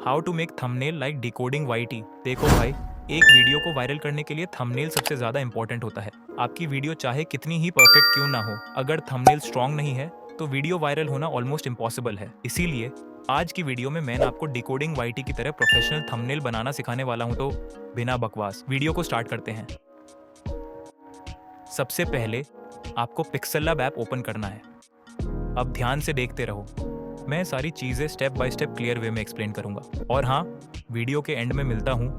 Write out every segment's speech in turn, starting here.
How to make thumbnail like decoding YT. देखो भाई, एक वीडियो को वायरल करने के लिए थंबनेल सबसे ज्यादा इंपॉर्टेंट होता है। आपकी वीडियो चाहे कितनी ही परफेक्ट क्यों ना हो, अगर थंबनेल स्ट्रांग नहीं है तो वीडियो वायरल होना ऑलमोस्ट इम्पॉसिबल है। इसीलिए आज की वीडियो में मैं आपको डिकोडिंग वाईटी की तरह प्रोफेशनल थंबनेल बनाना सिखाने वाला हूं। तो बिना बकवास वीडियो को स्टार्ट करते हैं। सबसे पहले आपको पिक्सेललैब ऐप ओपन करना है। अब ध्यान से देखते रहो, मैं सारी चीजें step by step clear way में एक्सप्लेन करूंगा। और हाँ, वीडियो के एंड में मिलता हूं।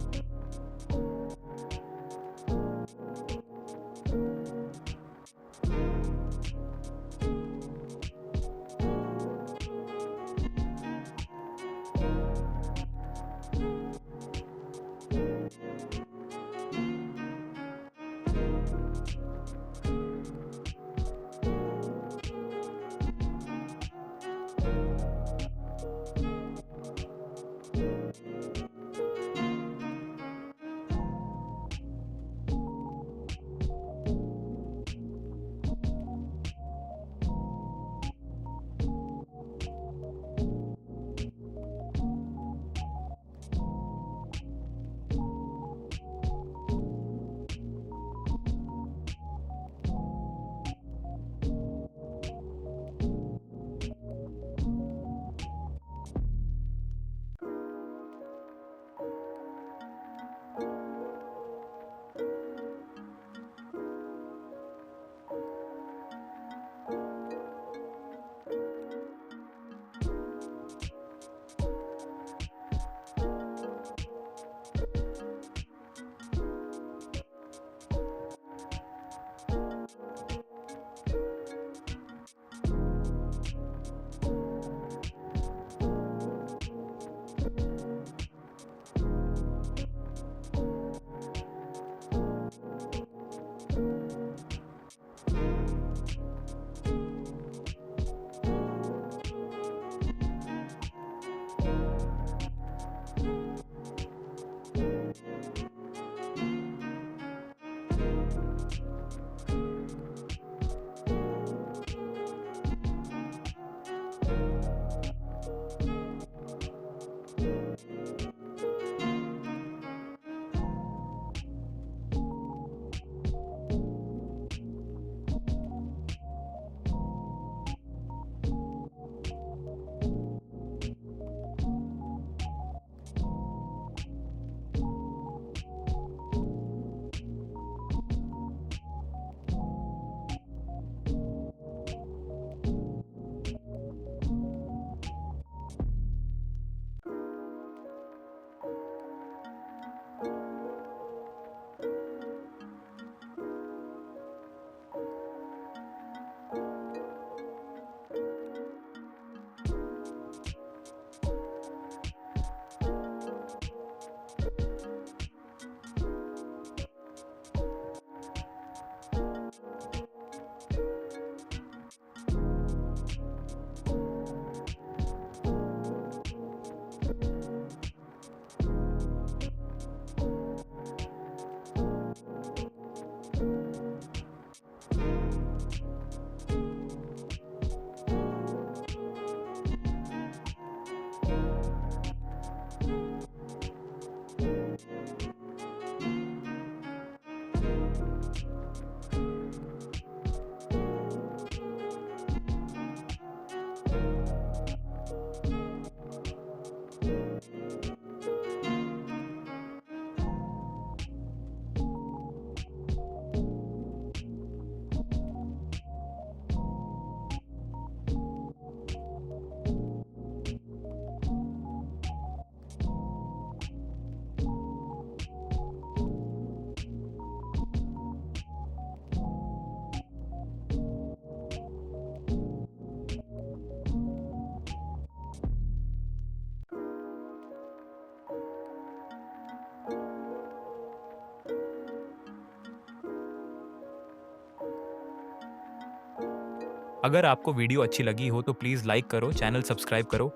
अगर आपको वीडियो अच्छी लगी हो तो प्लीज़ लाइक करो, चैनल सब्सक्राइब करो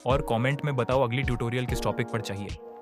और कमेंट में बताओ अगली ट्यूटोरियल किस टॉपिक पर चाहिए।